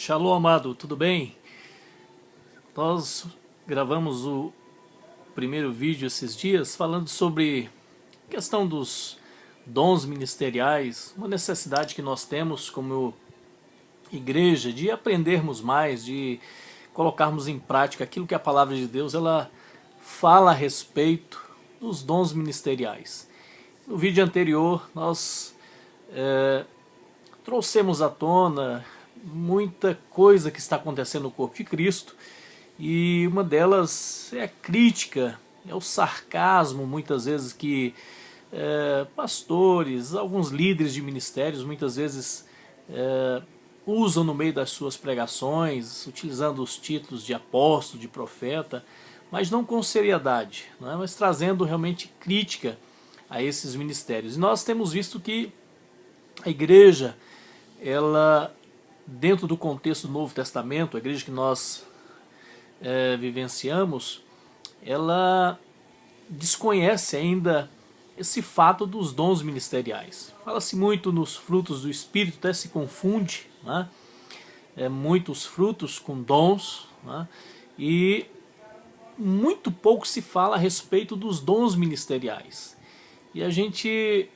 Shalom, amado, tudo bem? Nós gravamos o primeiro vídeo esses dias falando sobre a questão dos dons ministeriais, uma necessidade que nós temos como igreja de aprendermos mais, de colocarmos em prática aquilo que a palavra de Deus ela fala a respeito dos dons ministeriais. No vídeo anterior nós trouxemos à tona muita coisa que está acontecendo no corpo de Cristo, e uma delas é a crítica, é o sarcasmo muitas vezes que pastores, alguns líderes de ministérios muitas vezes usam no meio das suas pregações, utilizando os títulos de apóstolo, de profeta, mas não com seriedade, né? Mas trazendo realmente crítica a esses ministérios. E nós temos visto que a igreja, ela, dentro do contexto do Novo Testamento, a igreja que nós vivenciamos, ela desconhece ainda esse fato dos dons ministeriais. Fala-se muito nos frutos do Espírito, até se confunde, né? Muitos frutos com dons, né? E muito pouco se fala a respeito dos dons ministeriais. E a gente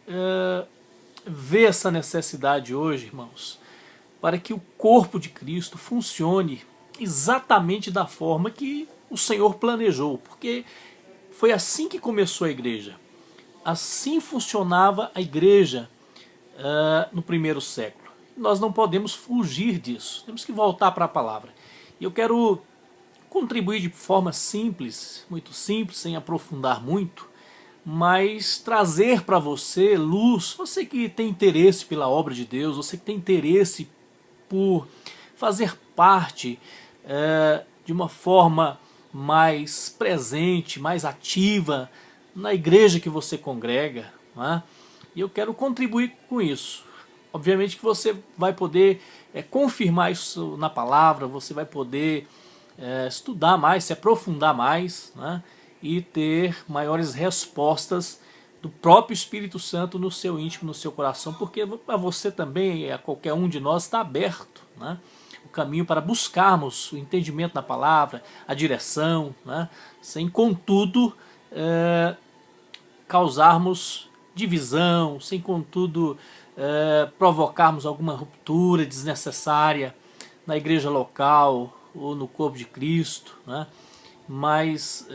vê essa necessidade hoje, irmãos, para que o corpo de Cristo funcione exatamente da forma que o Senhor planejou, porque foi assim que começou a igreja. Assim funcionava a igreja no primeiro século. Nós não podemos fugir disso, temos que voltar para a palavra. E eu quero contribuir de forma simples, muito simples, sem aprofundar muito, mas trazer para você luz, você que tem interesse pela obra de Deus, você que tem interesse por fazer parte de uma forma mais presente, mais ativa na igreja que você congrega, né? E eu quero contribuir com isso. Obviamente que você vai poder confirmar isso na palavra, você vai poder estudar mais, se aprofundar mais, né? E ter maiores respostas do próprio Espírito Santo no seu íntimo, no seu coração, porque a você também, a qualquer um de nós, está aberto, né? O caminho para buscarmos o entendimento da palavra, a direção, né? Sem, contudo, causarmos divisão, sem, contudo, provocarmos alguma ruptura desnecessária na igreja local ou no corpo de Cristo, né? Mas,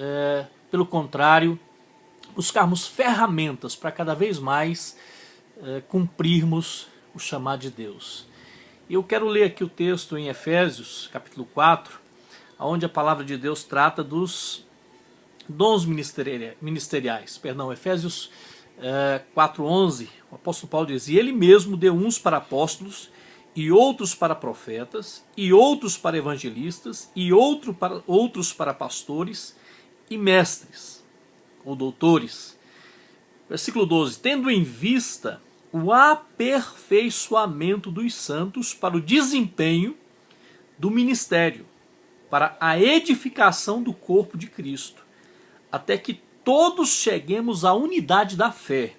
pelo contrário, buscarmos ferramentas para cada vez mais cumprirmos o chamado de Deus. Eu quero ler aqui o texto em Efésios, capítulo 4, onde a palavra de Deus trata dos dons ministeriais. Perdão, Efésios 4:11, o apóstolo Paulo diz: "E ele mesmo deu uns para apóstolos, e outros para profetas, e outros para evangelistas, e outros para pastores e mestres", ou doutores. Versículo 12, "tendo em vista o aperfeiçoamento dos santos para o desempenho do ministério, para a edificação do corpo de Cristo, até que todos cheguemos à unidade da fé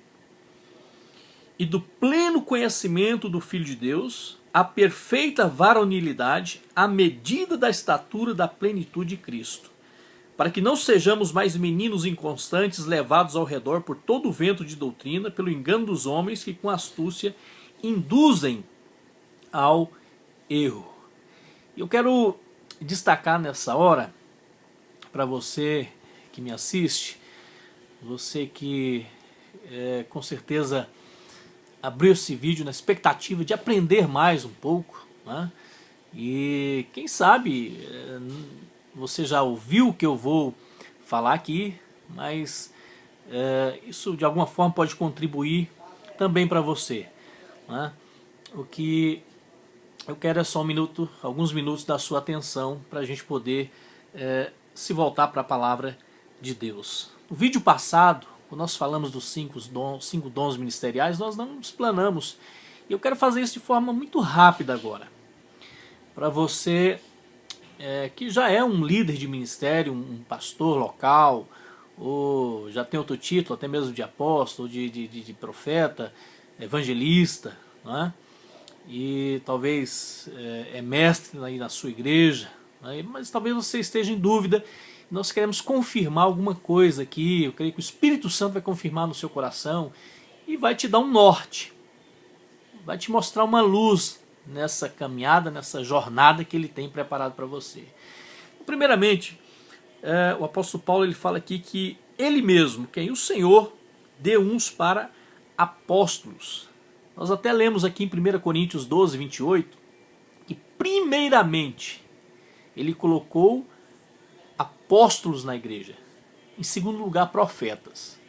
e do pleno conhecimento do Filho de Deus, a perfeita varonilidade, à medida da estatura da plenitude de Cristo, para que não sejamos mais meninos inconstantes, levados ao redor por todo o vento de doutrina, pelo engano dos homens que com astúcia induzem ao erro." Eu quero destacar nessa hora, para você que me assiste, você que com certeza abriu esse vídeo na expectativa de aprender mais um pouco, né? E quem sabe você já ouviu o que eu vou falar aqui, mas isso de alguma forma pode contribuir também para você, né? O que eu quero é só alguns minutos da sua atenção para a gente poder se voltar para a palavra de Deus. No vídeo passado, quando nós falamos dos cinco dons ministeriais, nós não explanamos. E eu quero fazer isso de forma muito rápida agora, para você que já é um líder de ministério, um pastor local, ou já tem outro título, até mesmo de apóstolo, de profeta, evangelista, né? e talvez é mestre aí na sua igreja, né? Mas talvez você esteja em dúvida. Nós queremos confirmar alguma coisa aqui. Eu creio que o Espírito Santo vai confirmar no seu coração e vai te dar um norte, vai te mostrar uma luz nessa caminhada, nessa jornada que ele tem preparado para você. Primeiramente, o apóstolo Paulo ele fala aqui que ele mesmo, quem? O Senhor, deu uns para apóstolos. Nós até lemos aqui em 1 Coríntios 12, 28, que primeiramente ele colocou apóstolos na igreja, em segundo lugar profetas,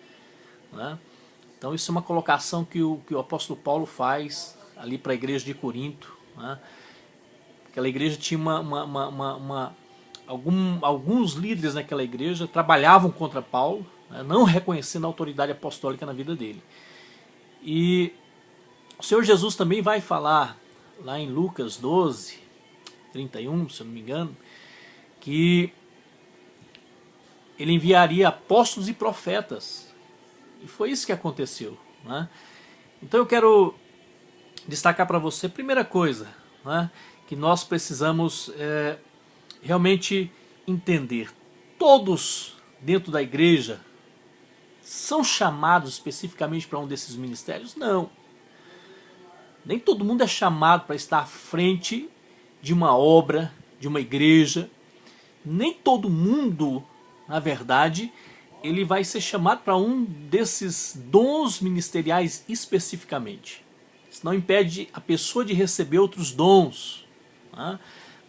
né? Então isso é uma colocação que o apóstolo Paulo faz ali para a igreja de Corinto, né? Aquela igreja tinha alguns líderes naquela igreja trabalhavam contra Paulo, né, não reconhecendo a autoridade apostólica na vida dele. E o Senhor Jesus também vai falar lá em Lucas 12, 31, se eu não me engano, que ele enviaria apóstolos e profetas. E foi isso que aconteceu, né? Então eu quero destacar para você, primeira coisa, né, que nós precisamos realmente entender. Todos dentro da igreja são chamados especificamente para um desses ministérios? Não. Nem todo mundo é chamado para estar à frente de uma obra, de uma igreja. Nem todo mundo, na verdade, ele vai ser chamado para um desses dons ministeriais especificamente. Isso não impede a pessoa de receber outros dons, né,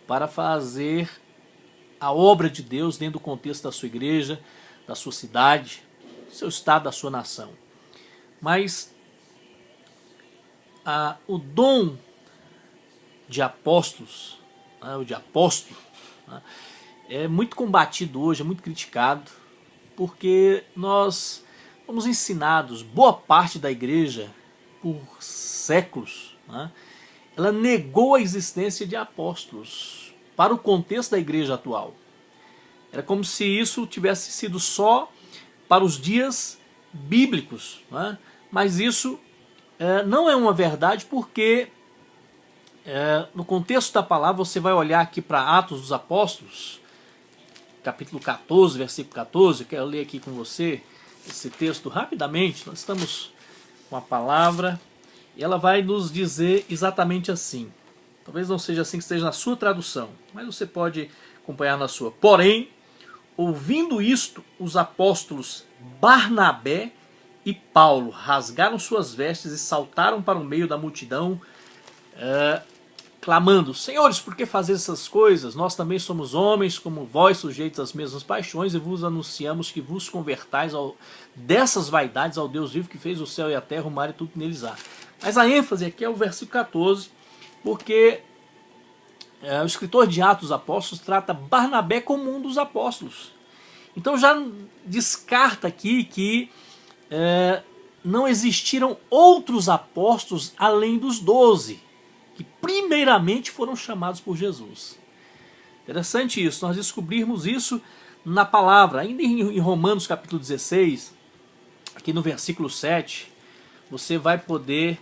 para fazer a obra de Deus dentro do contexto da sua igreja, da sua cidade, do seu estado, da sua nação. Mas o dom de apóstolos, né, o de apóstolo, né, é muito combatido hoje, é muito criticado, porque nós fomos ensinados, boa parte da igreja, por séculos, né, ela negou a existência de apóstolos para o contexto da igreja atual. Era como se isso tivesse sido só para os dias bíblicos, né? Mas isso não é uma verdade, porque no contexto da palavra, você vai olhar aqui para Atos dos Apóstolos, capítulo 14, versículo 14, eu quero ler aqui com você esse texto rapidamente. Nós estamos com a palavra e ela vai nos dizer exatamente assim. Talvez não seja assim que esteja na sua tradução, mas você pode acompanhar na sua. Porém, ouvindo isto, os apóstolos Barnabé e Paulo rasgaram suas vestes e saltaram para o meio da multidão, clamando: Senhores, por que fazer essas coisas? Nós também somos homens, como vós, sujeitos às mesmas paixões, e vos anunciamos que vos convertais dessas vaidades ao Deus vivo, que fez o céu e a terra, o mar e tudo que neles há. Mas a ênfase aqui é o versículo 14, porque o escritor de Atos dos Apóstolos trata Barnabé como um dos apóstolos. Então já descarta aqui que não existiram outros apóstolos além dos 12, que primeiramente foram chamados por Jesus. Interessante isso, nós descobrirmos isso na palavra. Ainda em Romanos capítulo 16, aqui no versículo 7, você vai poder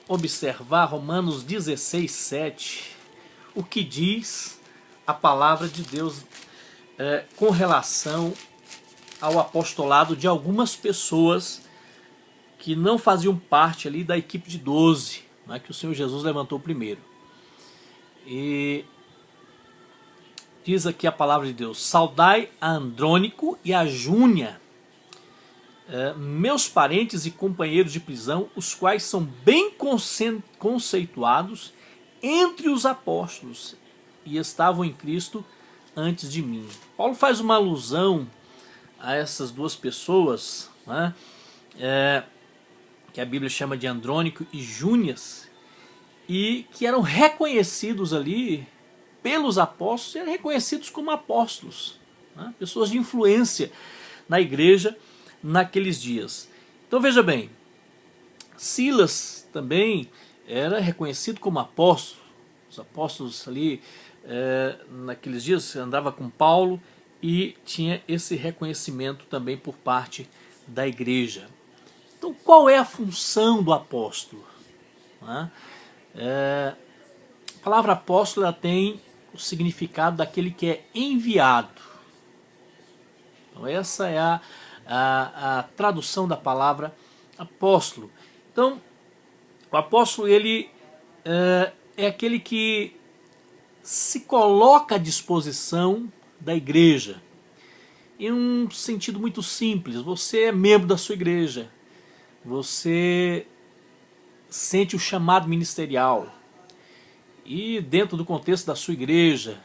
observar Romanos 16, 7, o que diz a palavra de Deus com relação ao apostolado de algumas pessoas que não faziam parte ali da equipe de 12, né, que o Senhor Jesus levantou primeiro. E diz aqui a palavra de Deus: saudai a Andrônico e a Júnia, meus parentes e companheiros de prisão, os quais são bem conceituados entre os apóstolos e estavam em Cristo antes de mim. Paulo faz uma alusão a essas duas pessoas, né, que a Bíblia chama de Andrônico e Júnias, e que eram reconhecidos ali pelos apóstolos, eram reconhecidos como apóstolos, né, pessoas de influência na igreja naqueles dias. Então veja bem, Silas também era reconhecido como apóstolo. Os apóstolos ali naqueles dias andava com Paulo e tinha esse reconhecimento também por parte da igreja. Então qual é a função do apóstolo? A palavra apóstolo ela tem o significado daquele que é enviado. Então essa é a tradução da palavra apóstolo. Então o apóstolo ele é aquele que se coloca à disposição da igreja. Em um sentido muito simples, você é membro da sua igreja, você sente o chamado ministerial e dentro do contexto da sua igreja,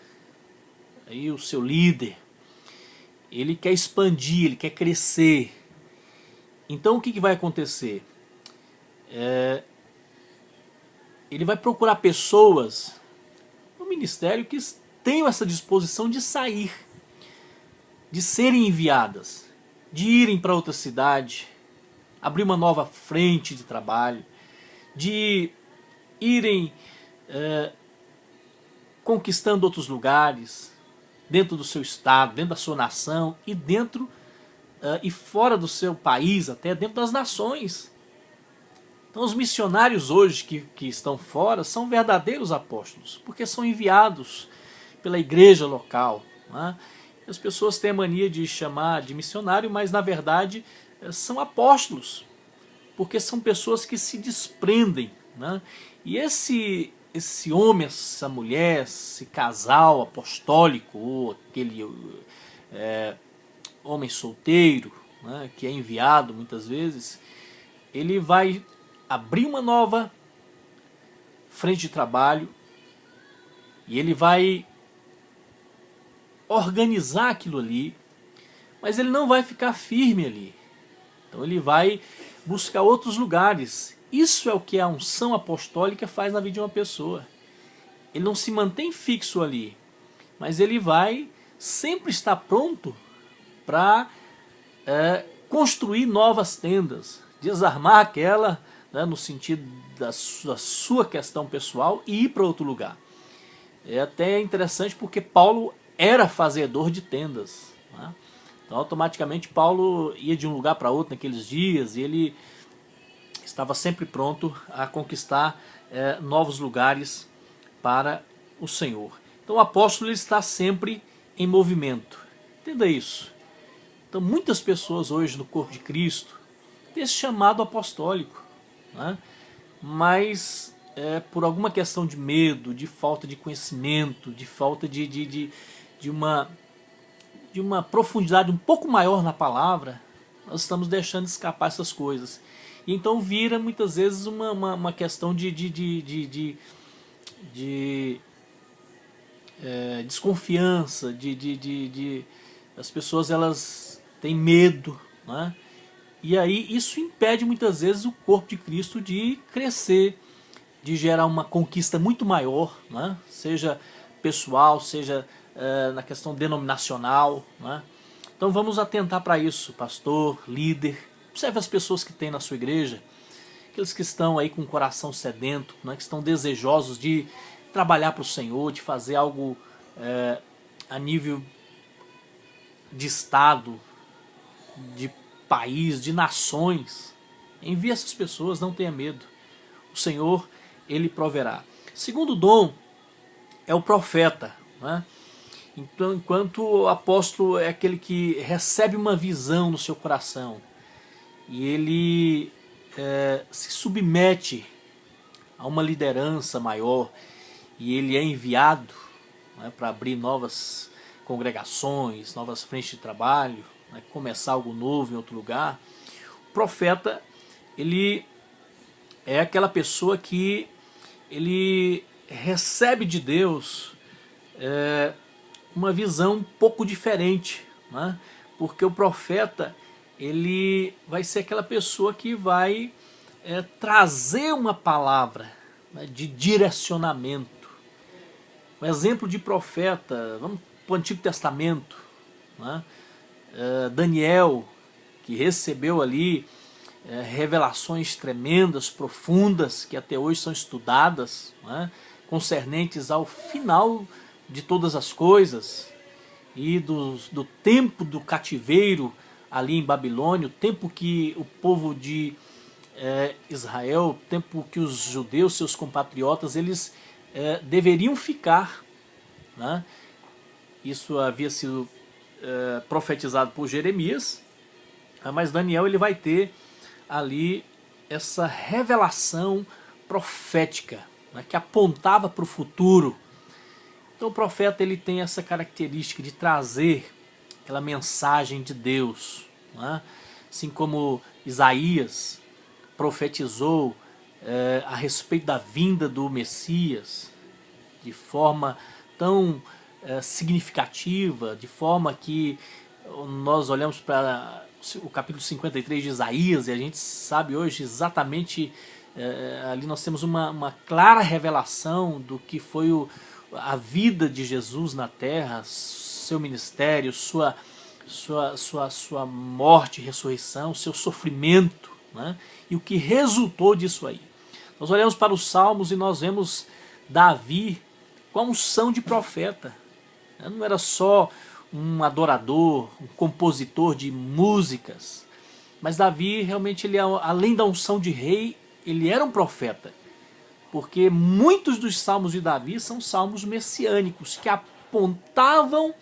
aí o seu líder, ele quer expandir, ele quer crescer. Então o que vai acontecer? Ele vai procurar pessoas no ministério que tenham essa disposição de sair, de serem enviadas, de irem para outra cidade, abrir uma nova frente de trabalho, de irem conquistando outros lugares, dentro do seu estado, dentro da sua nação e dentro e fora do seu país, até dentro das nações. Então os missionários hoje que estão fora são verdadeiros apóstolos, porque são enviados pela igreja local. Né? As pessoas têm a mania de chamar de missionário, mas na verdade são apóstolos, porque são pessoas que se desprendem. Né? E esse homem, essa mulher, esse casal apostólico, ou aquele homem solteiro, né, que é enviado muitas vezes, ele vai abrir uma nova frente de trabalho e ele vai organizar aquilo ali, mas ele não vai ficar firme ali. Então ele vai buscar outros lugares. Isso é o que a unção apostólica faz na vida de uma pessoa. Ele não se mantém fixo ali, mas ele vai sempre estar pronto para construir novas tendas, desarmar aquela, né, no sentido da sua questão pessoal e ir para outro lugar. É até interessante porque Paulo era fazedor de tendas. Né? Então automaticamente Paulo ia de um lugar para outro naqueles dias e ele estava sempre pronto a conquistar novos lugares para o Senhor. Então o apóstolo ele está sempre em movimento. Entenda isso. Então muitas pessoas hoje no corpo de Cristo têm esse chamado apostólico, né? Mas por alguma questão de medo, de falta de conhecimento, de falta de uma profundidade um pouco maior na palavra, nós estamos deixando escapar essas coisas. E então vira muitas vezes uma questão de desconfiança, as pessoas elas têm medo, né? E aí isso impede muitas vezes o corpo de Cristo de crescer, de gerar uma conquista muito maior, né? Seja pessoal, seja na questão denominacional. Né? Então vamos atentar para isso, pastor, líder. Observe as pessoas que tem na sua igreja, aqueles que estão aí com o coração sedento, né? Que estão desejosos de trabalhar para o Senhor, de fazer algo a nível de estado, de país, de nações. Envie essas pessoas, não tenha medo. O Senhor, Ele proverá. Segundo dom é o profeta. Né? Então, enquanto o apóstolo é aquele que recebe uma visão no seu coração e ele se submete a uma liderança maior e ele é enviado, né, para abrir novas congregações, novas frentes de trabalho, né, começar algo novo em outro lugar. O profeta ele é aquela pessoa que ele recebe de Deus uma visão um pouco diferente, né? Porque o profeta ele vai ser aquela pessoa que vai trazer uma palavra, né, de direcionamento. Um exemplo de profeta, vamos para o Antigo Testamento, né? Daniel, que recebeu ali revelações tremendas, profundas, que até hoje são estudadas, né, concernentes ao final de todas as coisas e do tempo do cativeiro ali em Babilônia, o tempo que o povo de Israel, tempo que os judeus, seus compatriotas, eles deveriam ficar, né? Isso havia sido profetizado por Jeremias, mas Daniel ele vai ter ali essa revelação profética, né, que apontava para o futuro. Então o profeta ele tem essa característica de trazer aquela mensagem de Deus, né? Assim como Isaías profetizou a respeito da vinda do Messias de forma tão significativa, de forma que nós olhamos para o capítulo 53 de Isaías e a gente sabe hoje exatamente, ali nós temos uma clara revelação do que foi a vida de Jesus na terra, seu ministério, sua morte e ressurreição, seu sofrimento, né? E o que resultou disso aí. Nós olhamos para os Salmos e nós vemos Davi com a unção de profeta. Não era só um adorador, um compositor de músicas, mas Davi realmente, ele, além da unção de rei, ele era um profeta, porque muitos dos salmos de Davi são salmos messiânicos, que apontavam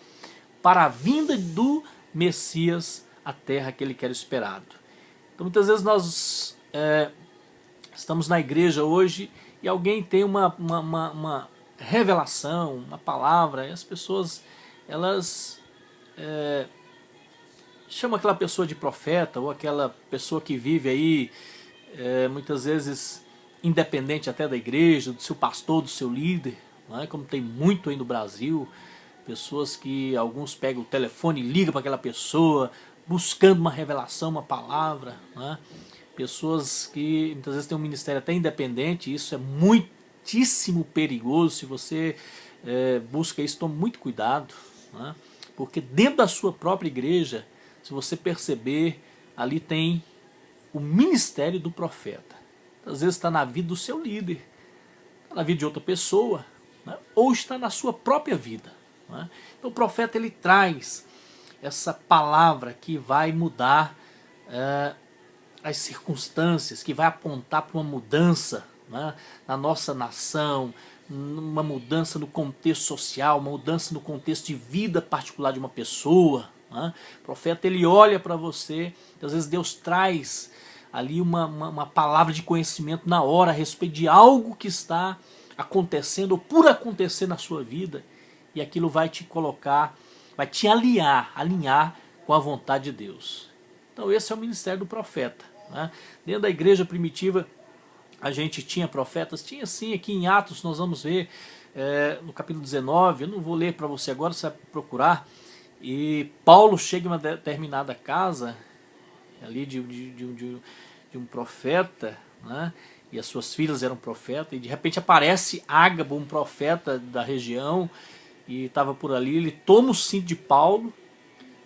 para a vinda do Messias à terra que ele quer esperado. Então muitas vezes nós estamos na igreja hoje e alguém tem uma revelação, uma palavra, e as pessoas elas chamam aquela pessoa de profeta, ou aquela pessoa que vive aí muitas vezes independente até da igreja, do seu pastor, do seu líder, não é? Como tem muito aí no Brasil, pessoas que alguns pegam o telefone e ligam para aquela pessoa buscando uma revelação, uma palavra, não é? Pessoas que muitas vezes têm um ministério até independente, e isso é muitíssimo perigoso. Se você busca isso, tome muito cuidado, não é? Porque dentro da sua própria igreja, se você perceber, ali tem o ministério do profeta. Às vezes está na vida do seu líder, está na vida de outra pessoa, né? Ou está na sua própria vida, né? Então o profeta ele traz essa palavra que vai mudar as circunstâncias, que vai apontar para uma mudança, né, na nossa nação, uma mudança no contexto social, uma mudança no contexto de vida particular de uma pessoa, né? O profeta ele olha para você, às vezes Deus traz ali uma palavra de conhecimento na hora a respeito de algo que está acontecendo ou por acontecer na sua vida, e aquilo vai te colocar, vai te alinhar com a vontade de Deus. Então esse é o ministério do profeta, né? Dentro da igreja primitiva a gente tinha profetas, tinha sim, aqui em Atos nós vamos ver no capítulo 19, eu não vou ler para você agora, você vai procurar, e Paulo chega em uma determinada casa ali de um profeta, né? E as suas filhas eram profetas, e de repente aparece Ágabo, um profeta da região, e estava por ali, ele toma o cinto de Paulo,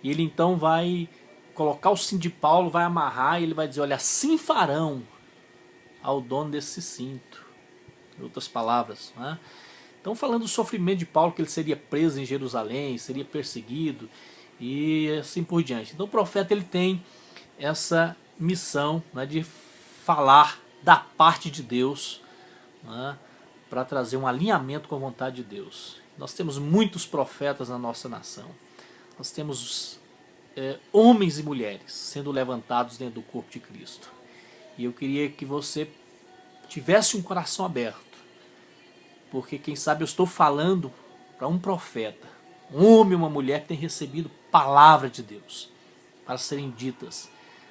e ele então vai colocar o cinto de Paulo, vai amarrar, e ele vai dizer, olha, assim farão ao dono desse cinto. Em outras palavras, né? Então falando do sofrimento de Paulo, que ele seria preso em Jerusalém, seria perseguido, e assim por diante. Então o profeta ele tem essa missão, né, de falar da parte de Deus, né, para trazer um alinhamento com a vontade de Deus. Nós temos muitos profetas na nossa nação. Nós temos homens e mulheres sendo levantados dentro do corpo de Cristo. E eu queria que você tivesse um coração aberto, porque quem sabe eu estou falando para um profeta, um homem ou uma mulher que tem recebido palavra de Deus para serem ditas,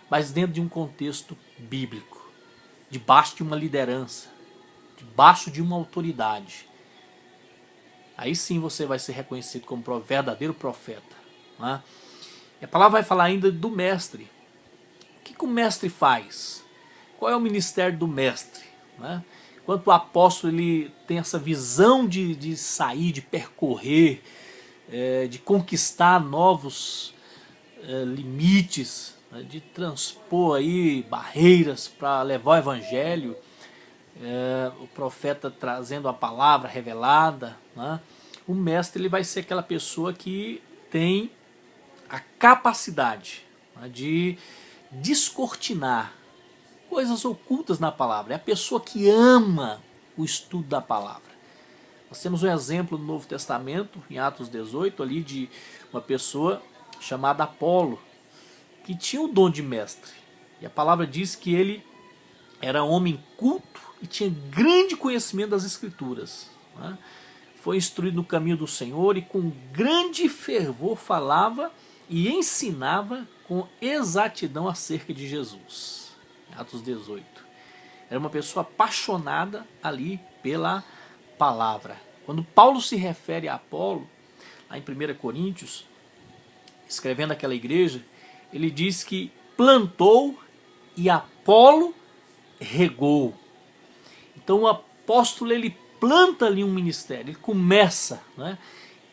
mas dentro de um contexto bíblico, debaixo de uma liderança, debaixo de uma autoridade. Aí sim você vai ser reconhecido como verdadeiro profeta, né? E a palavra vai falar ainda do mestre. O que o mestre faz? Qual é o ministério do mestre, né? Enquanto o apóstolo ele tem essa visão de sair, de percorrer, de conquistar novos limites, né? De transpor aí barreiras para levar o evangelho, o profeta trazendo a palavra revelada, né? O mestre ele vai ser aquela pessoa que tem a capacidade, né, de descortinar coisas ocultas na palavra. É a pessoa que ama o estudo da palavra. Nós temos um exemplo no Novo Testamento, em Atos 18, ali de uma pessoa chamada Apolo, que tinha o dom de mestre. E a palavra diz que ele era homem culto e tinha grande conhecimento das Escrituras, né? Foi instruído no caminho do Senhor e com grande fervor falava e ensinava com exatidão acerca de Jesus. Atos 18. Era uma pessoa apaixonada ali pela palavra. Quando Paulo se refere a Apolo, lá em 1 Coríntios, escrevendo aquela igreja, ele diz que plantou e Apolo regou. Então o apóstolo, ele planta ali um ministério, ele começa, né?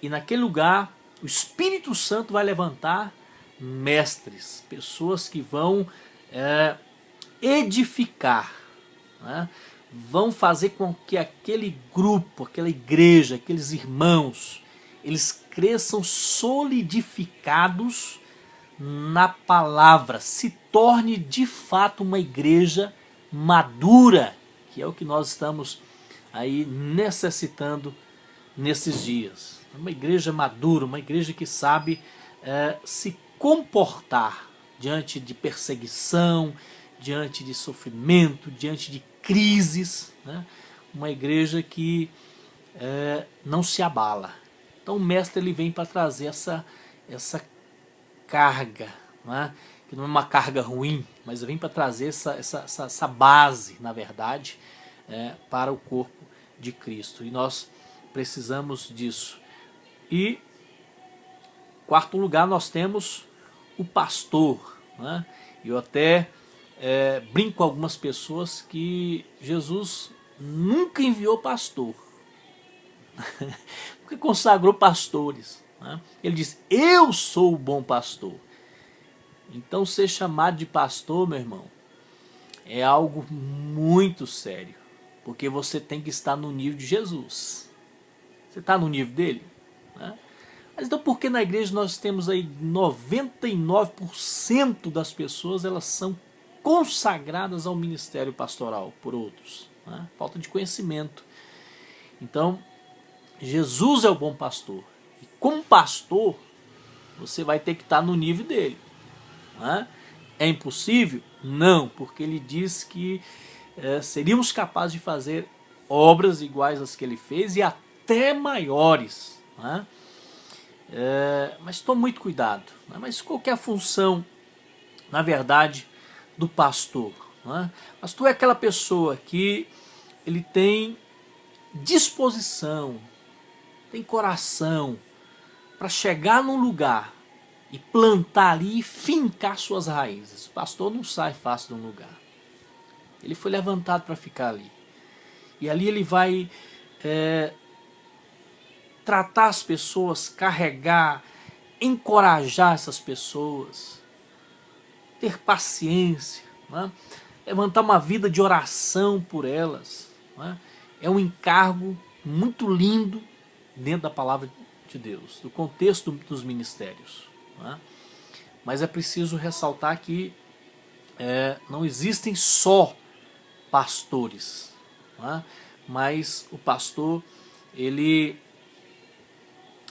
E naquele lugar o Espírito Santo vai levantar mestres, pessoas que vão edificar, né? Vão fazer com que aquele grupo, aquela igreja, aqueles irmãos, eles cresçam solidificados na palavra, se torne de fato uma igreja madura, que é o que nós estamos aí necessitando nesses dias. Uma igreja madura, uma igreja que sabe se comportar diante de perseguição, diante de sofrimento, diante de crises, né? Uma igreja que não se abala. Então o mestre, ele vem para trazer essa carga, né? Que não é uma carga ruim, mas vem para trazer essa base, na verdade, para o corpo de Cristo. E nós precisamos disso. E, quarto lugar, nós temos o pastor, né? Eu até brinco com algumas pessoas que Jesus nunca enviou pastor, porque consagrou pastores, né? Ele diz: eu sou o bom pastor. Então ser chamado de pastor, meu irmão, é algo muito sério, porque você tem que estar no nível de Jesus. Você está no nível dele, né? Mas então por que na igreja nós temos aí 99% das pessoas, elas são consagradas ao ministério pastoral por outros, né? Falta de conhecimento. Então Jesus é o bom pastor, e como pastor você vai ter que estar no nível dele, né? É impossível? Não, porque ele diz que seríamos capazes de fazer obras iguais às que ele fez e até maiores, né? Mas tome muito cuidado, né? Mas qual que é a função, na verdade, do pastor, né? Pastor é aquela pessoa que ele tem disposição, tem coração para chegar num lugar e plantar ali e fincar suas raízes. O pastor não sai fácil de um lugar. Ele foi levantado para ficar ali. E ali ele vai tratar as pessoas, carregar, encorajar essas pessoas, ter paciência, né? Levantar uma vida de oração por elas, né? É um encargo muito lindo dentro da palavra de Deus, do contexto dos ministérios, né? Mas é preciso ressaltar que não existem só pastores, né? Mas o pastor, ele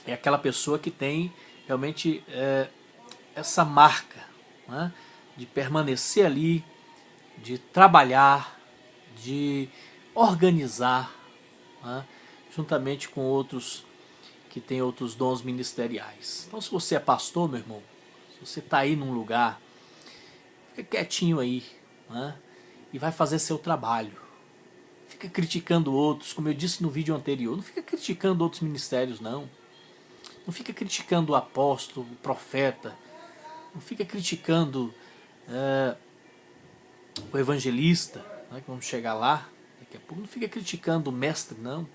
é aquela pessoa que tem realmente essa marca, né? De permanecer ali, de trabalhar, de organizar, né? Juntamente com outros que têm outros dons ministeriais. Então, se você é pastor, meu irmão, se você está aí num lugar, fica quietinho aí, né? E vai fazer seu trabalho. Fica criticando outros, como eu disse no vídeo anterior. Não fica criticando outros ministérios, não. Não fica criticando o apóstolo, o profeta. Não fica criticando o evangelista, né, que vamos chegar lá daqui a pouco. Não fica criticando o mestre, não.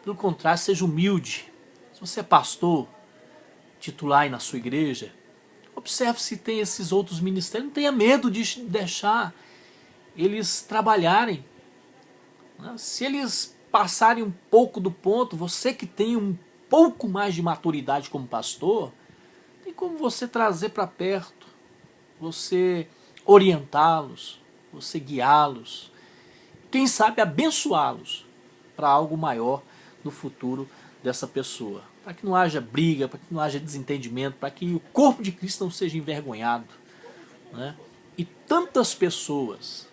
Pelo contrário, seja humilde. Se você é pastor, titular aí na sua igreja, observe se tem esses outros ministérios. Não tenha medo de deixar eles trabalharem, né? Se eles passarem um pouco do ponto, você que tem um pouco mais de maturidade como pastor, tem como você trazer para perto, você orientá-los, você guiá-los, quem sabe abençoá-los para algo maior no futuro dessa pessoa. Para que não haja briga, para que não haja desentendimento, para que o corpo de Cristo não seja envergonhado, né? E tantas pessoas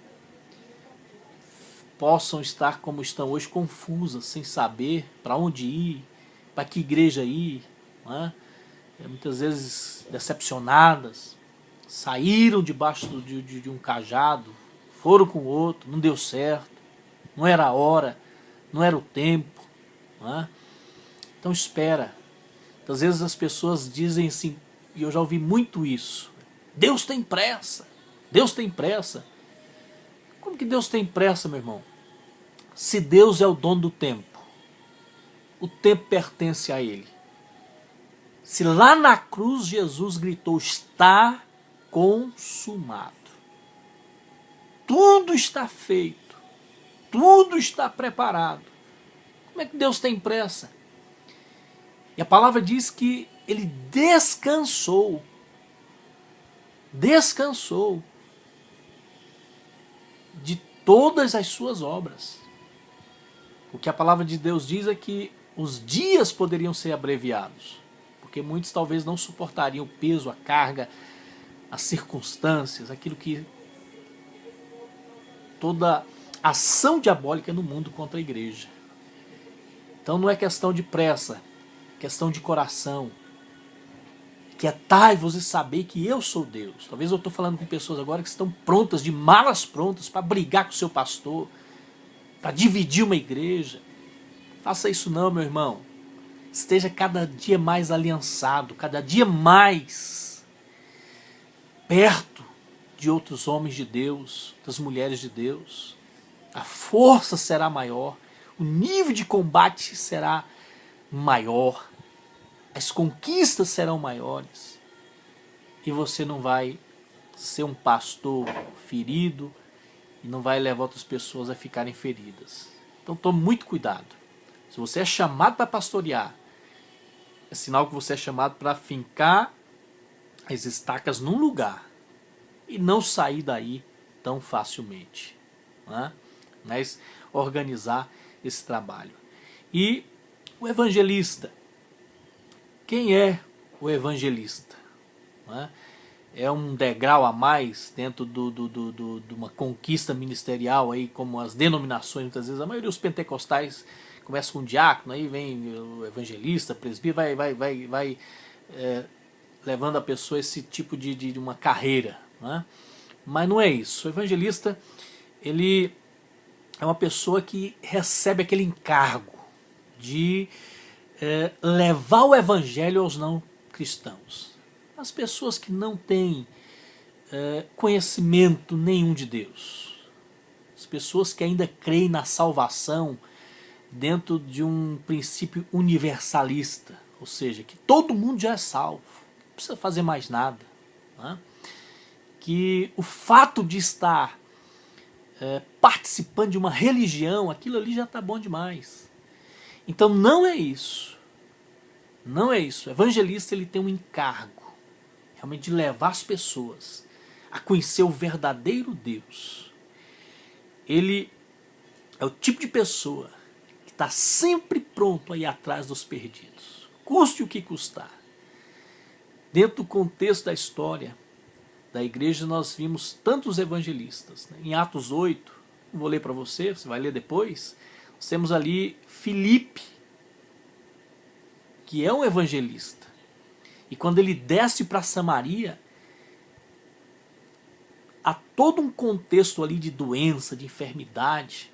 possam estar como estão hoje, confusas, sem saber para onde ir, para que igreja ir, né? Muitas vezes decepcionadas, saíram debaixo de um cajado, foram com o outro, não deu certo, não era a hora, não era o tempo, né? Então espera. Às vezes as pessoas dizem assim, e eu já ouvi muito isso: Deus tem pressa, Deus tem pressa. Como que Deus tem pressa, meu irmão? Se Deus é o dono do tempo, o tempo pertence a Ele. Se lá na cruz Jesus gritou, está consumado. Tudo está feito, tudo está preparado. Como é que Deus tem pressa? E a palavra diz que Ele descansou de todas as suas obras. O que a palavra de Deus diz é que os dias poderiam ser abreviados, porque muitos talvez não suportariam o peso, a carga, as circunstâncias, aquilo que toda ação diabólica no mundo contra a igreja. Então não é questão de pressa, é questão de coração. Quietai-vos e saber que eu sou Deus. Talvez eu estou falando com pessoas agora que estão prontas, de malas prontas, para brigar com o seu pastor, para dividir uma igreja. Faça isso não, meu irmão. Esteja cada dia mais aliançado, cada dia mais perto de outros homens de Deus, das mulheres de Deus. A força será maior, o nível de combate será maior, as conquistas serão maiores, e você não vai ser um pastor ferido e não vai levar outras pessoas a ficarem feridas. Então tome muito cuidado. Se você é chamado para pastorear, é sinal que você é chamado para fincar as estacas num lugar e não sair daí tão facilmente, né? Mas organizar esse trabalho. E o evangelista, quem é o evangelista? Né? É um degrau a mais dentro de uma conquista ministerial, aí, como as denominações, muitas vezes, a maioria dos pentecostais começa com um diácono, aí vem o evangelista, presbítero, vai levando a pessoa a esse tipo de uma carreira, né? Mas não é isso. O evangelista, ele é uma pessoa que recebe aquele encargo de levar o evangelho aos não cristãos. As pessoas que não têm conhecimento nenhum de Deus. As pessoas que ainda creem na salvação dentro de um princípio universalista, ou seja, que todo mundo já é salvo, não precisa fazer mais nada, né? Que o fato de estar participando de uma religião, aquilo ali já está bom demais. Então não é isso. Não é isso. O evangelista, ele tem um encargo realmente de levar as pessoas a conhecer o verdadeiro Deus. Ele é o tipo de pessoa que está sempre pronto a ir atrás dos perdidos, custe o que custar. Dentro do contexto da história da igreja, nós vimos tantos evangelistas, né? Em Atos 8, vou ler para você, você vai ler depois, nós temos ali Filipe, que é um evangelista. E quando ele desce para Samaria, há todo um contexto ali de doença, de enfermidade.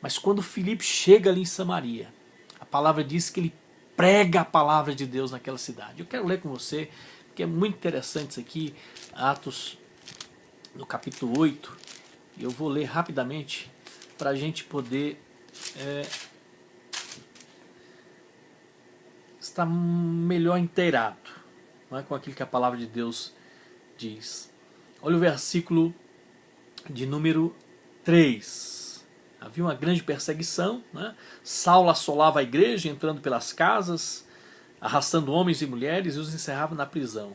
Mas quando Filipe chega ali em Samaria, a palavra diz que ele prega a palavra de Deus naquela cidade. Eu quero ler com você, porque é muito interessante isso aqui, Atos, no capítulo 8. E eu vou ler rapidamente para a gente poder estar melhor inteirado, não é, com aquilo que a palavra de Deus diz. Olha o versículo de número 3. Havia uma grande perseguição, né? Saulo assolava a igreja, entrando pelas casas, arrastando homens e mulheres, e os encerrava na prisão.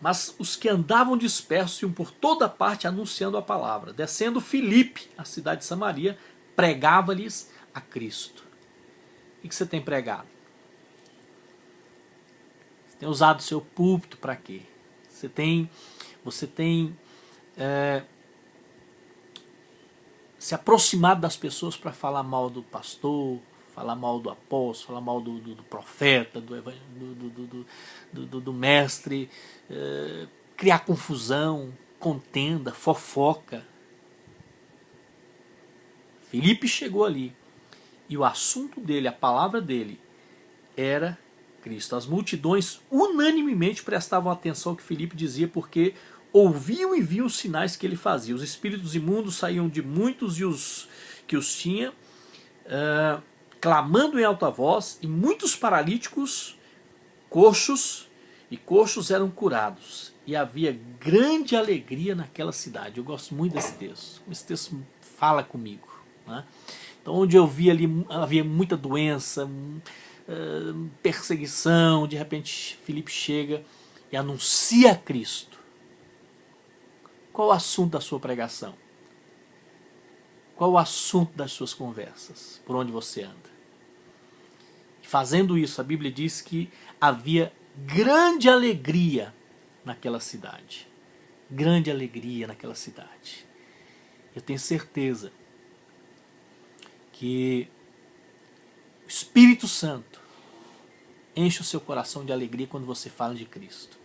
Mas os que andavam dispersos iam por toda parte anunciando a palavra. Descendo Filipe, a cidade de Samaria, pregava-lhes a Cristo. O que você tem pregado? Você tem usado o seu púlpito para quê? Você tem se aproximado das pessoas para falar mal do pastor, falar mal do apóstolo, falar mal do profeta, do mestre, criar confusão, contenda, fofoca. Filipe chegou ali e o assunto dele, a palavra dele, era Cristo. As multidões unanimemente prestavam atenção ao que Filipe dizia, porque ouviam e viam os sinais que ele fazia. Os espíritos imundos saíam de muitos e os que os tinha, clamando em alta voz, e muitos paralíticos, coxos eram curados. E havia grande alegria naquela cidade. Eu gosto muito desse texto. Esse texto fala comigo, né? Então, onde eu vi ali, havia muita doença, perseguição, de repente Filipe chega e anuncia Cristo. Qual o assunto da sua pregação? Qual o assunto das suas conversas? Por onde você anda? E fazendo isso, a Bíblia diz que havia grande alegria naquela cidade. Grande alegria naquela cidade. Eu tenho certeza que o Espírito Santo enche o seu coração de alegria quando você fala de Cristo.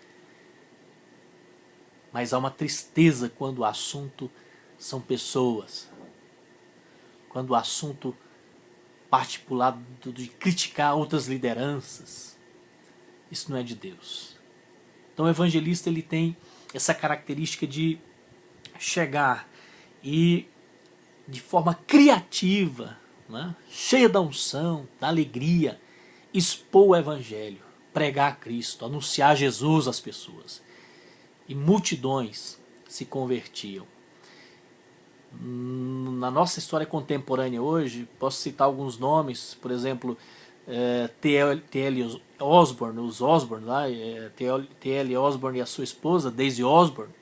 Mas há uma tristeza quando o assunto são pessoas. Quando o assunto parte para o lado de criticar outras lideranças. Isso não é de Deus. Então o evangelista ele tem essa característica de chegar e de forma criativa, né, cheia da unção, da alegria, expor o evangelho, pregar a Cristo, anunciar Jesus às pessoas. E multidões se convertiam. Na nossa história contemporânea hoje, posso citar alguns nomes, por exemplo, T.L. Osborne, os Osborne lá, T.L. Osborne e a sua esposa, Daisy Osborne.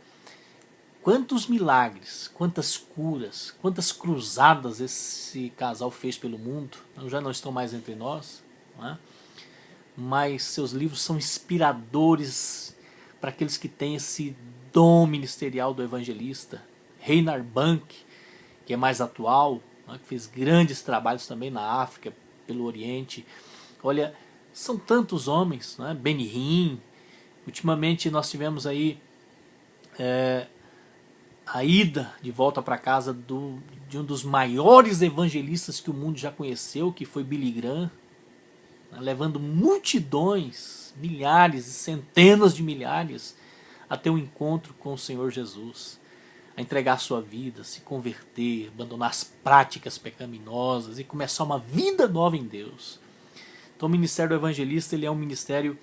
Quantos milagres, quantas curas, quantas cruzadas esse casal fez pelo mundo. Já não estão mais entre nós, não é? Mas seus livros são inspiradores para aqueles que têm esse dom ministerial do evangelista. Reinhard Bunke, que é mais atual, né, que fez grandes trabalhos também na África, pelo Oriente. Olha, são tantos homens, né? Benny Hinn. Ultimamente nós tivemos aí a ida de volta para casa de um dos maiores evangelistas que o mundo já conheceu, que foi Billy Graham, né, levando multidões, milhares e centenas de milhares a ter um encontro com o Senhor Jesus, a entregar a sua vida, se converter, abandonar as práticas pecaminosas e começar uma vida nova em Deus. Então o ministério do evangelista ele é um ministério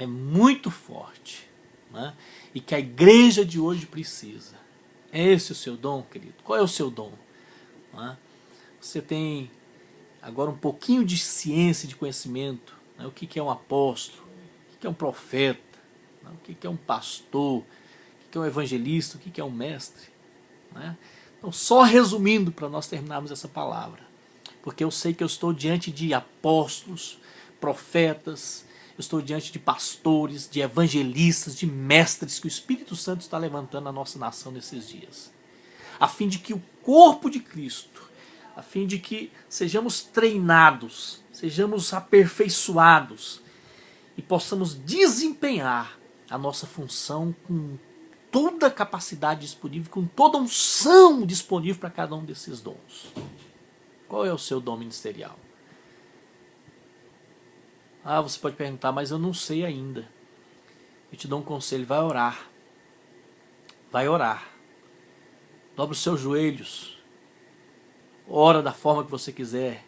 muito forte, né? E que a igreja de hoje precisa. É esse o seu dom, querido? Qual é o seu dom? Né? Você tem agora um pouquinho de ciência, de conhecimento, né? O que é um apóstolo, o que é um profeta, né? O que é um pastor, o que é um evangelista, o que é um mestre, né? Então, só resumindo para nós terminarmos essa palavra, porque eu sei que eu estou diante de apóstolos, profetas, eu estou diante de pastores, de evangelistas, de mestres que o Espírito Santo está levantando na nossa nação nesses dias, a fim de que o corpo de Cristo, a fim de que sejamos treinados, sejamos aperfeiçoados e possamos desempenhar a nossa função com toda a capacidade disponível, com toda a unção disponível para cada um desses dons. Qual é o seu dom ministerial? Você pode perguntar, mas eu não sei ainda. Eu te dou um conselho, vai orar. Vai orar. Dobra os seus joelhos. Ora da forma que você quiser.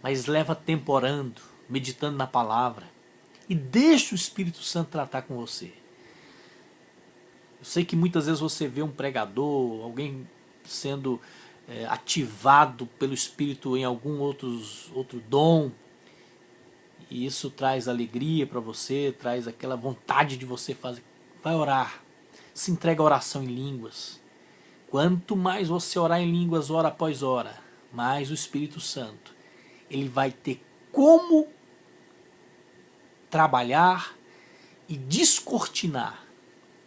Mas leva tempo orando, meditando na palavra. E deixa o Espírito Santo tratar com você. Eu sei que muitas vezes você vê um pregador, alguém sendo ativado pelo Espírito em algum outro dom, E isso traz alegria para você, traz aquela vontade de você fazer. Vai orar. Se entrega a oração em línguas. Quanto mais você orar em línguas, hora após hora, mais o Espírito Santo, ele vai ter como trabalhar e descortinar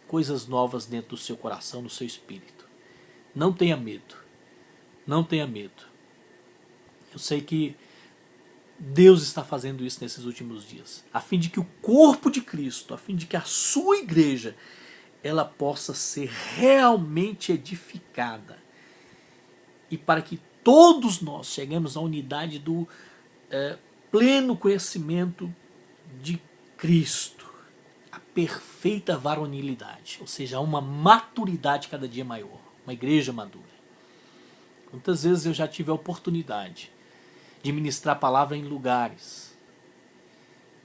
coisas novas dentro do seu coração, no seu espírito. Não tenha medo. Não tenha medo. Eu sei que Deus está fazendo isso nesses últimos dias, a fim de que o corpo de Cristo, a fim de que a sua igreja, ela possa ser realmente edificada. E para que todos nós cheguemos à unidade do pleno conhecimento de Cristo, a perfeita varonilidade, ou seja, uma maturidade cada dia maior, uma igreja madura. Muitas vezes eu já tive a oportunidade de ministrar a palavra em lugares,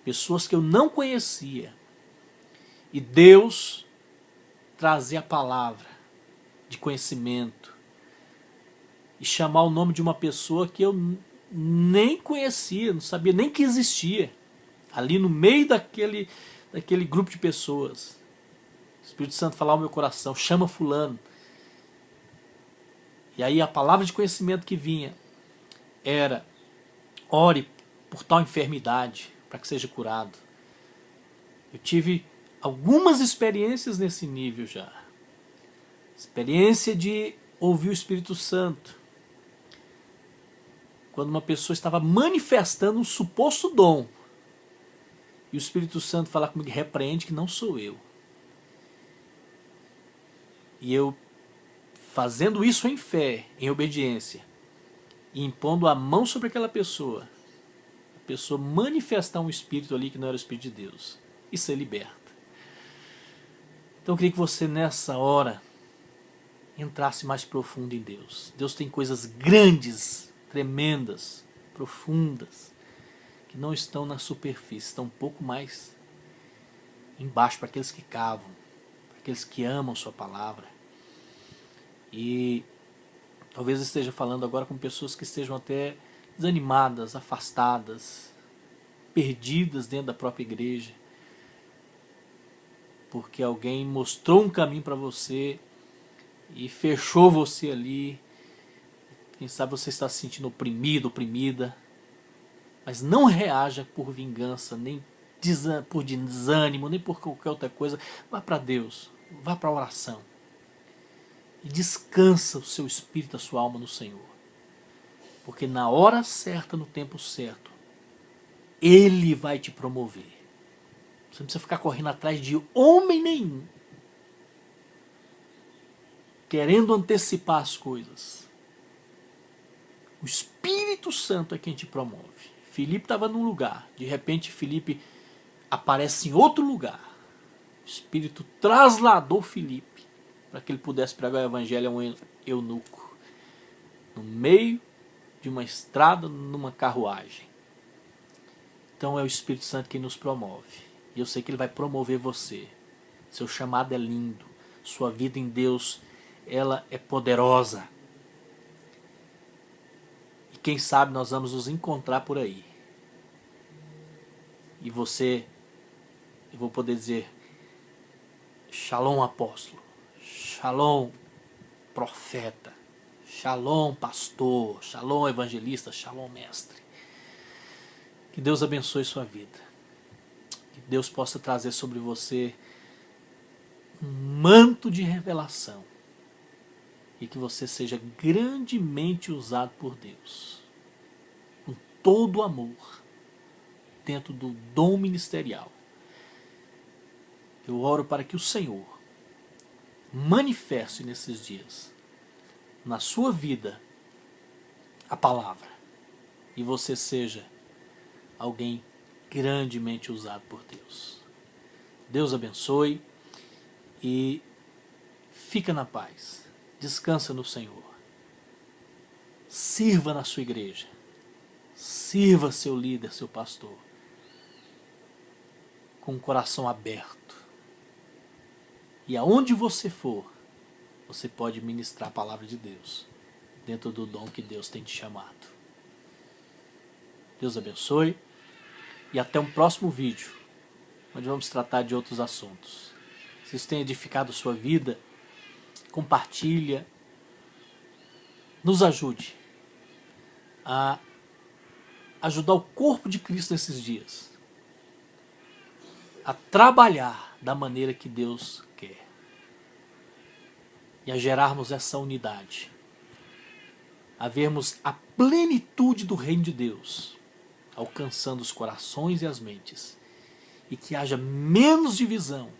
pessoas que eu não conhecia, e Deus trazer a palavra de conhecimento e chamar o nome de uma pessoa que eu nem conhecia, não sabia nem que existia, ali no meio daquele grupo de pessoas. O Espírito Santo falar ao meu coração, chama fulano. E aí a palavra de conhecimento que vinha era: ore por tal enfermidade, para que seja curado. Eu tive algumas experiências nesse nível já. Experiência de ouvir o Espírito Santo. Quando uma pessoa estava manifestando um suposto dom, e o Espírito Santo fala comigo: repreende que não sou eu. E eu, fazendo isso em fé, em obediência, e impondo a mão sobre aquela pessoa, a pessoa manifestar um espírito ali que não era o Espírito de Deus, e ser liberta. Então eu queria que você nessa hora entrasse mais profundo em Deus. Deus tem coisas grandes, tremendas, profundas, que não estão na superfície, estão um pouco mais embaixo, para aqueles que cavam, para aqueles que amam sua palavra. E talvez esteja falando agora com pessoas que estejam até desanimadas, afastadas, perdidas dentro da própria igreja, porque alguém mostrou um caminho para você e fechou você ali. Quem sabe você está se sentindo oprimido, oprimida, mas não reaja por vingança, nem por desânimo, nem por qualquer outra coisa. Vá para Deus, vá para a oração e descansa o seu espírito, a sua alma no Senhor, porque na hora certa, no tempo certo, Ele vai te promover. Você não precisa ficar correndo atrás de homem nenhum, querendo antecipar as coisas. O Espírito Santo é quem te promove. Filipe estava num lugar, de repente Filipe aparece em outro lugar. O Espírito trasladou Filipe para que ele pudesse pregar o evangelho a um eunuco, no meio de uma estrada, numa carruagem. Então é o Espírito Santo quem nos promove. E eu sei que ele vai promover você. Seu chamado é lindo. Sua vida em Deus, ela é poderosa. E quem sabe nós vamos nos encontrar por aí. E você, eu vou poder dizer: Shalom apóstolo, Shalom profeta, Shalom pastor, Shalom evangelista, Shalom mestre. Que Deus abençoe sua vida. Que Deus possa trazer sobre você um manto de revelação. E que você seja grandemente usado por Deus, com todo o amor, dentro do dom ministerial. Eu oro para que o Senhor manifeste nesses dias, na sua vida, a palavra, e você seja alguém grandemente usado por Deus. Deus abençoe e fica na paz. Descansa no Senhor. Sirva na sua igreja. Sirva seu líder, seu pastor, com o coração aberto. E aonde você for, você pode ministrar a palavra de Deus, dentro do dom que Deus tem te chamado. Deus abençoe. E até um próximo vídeo, onde vamos tratar de outros assuntos. Se isso tem edificado sua vida, compartilha, nos ajude a ajudar o corpo de Cristo nesses dias a trabalhar da maneira que Deus quer e a gerarmos essa unidade, a vermos a plenitude do reino de Deus alcançando os corações e as mentes, e que haja menos divisão,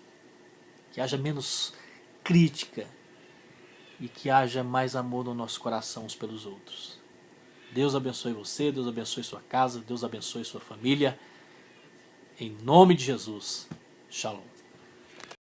que haja menos crítica e que haja mais amor no nosso coração uns pelos outros. Deus abençoe você, Deus abençoe sua casa, Deus abençoe sua família. Em nome de Jesus, Shalom.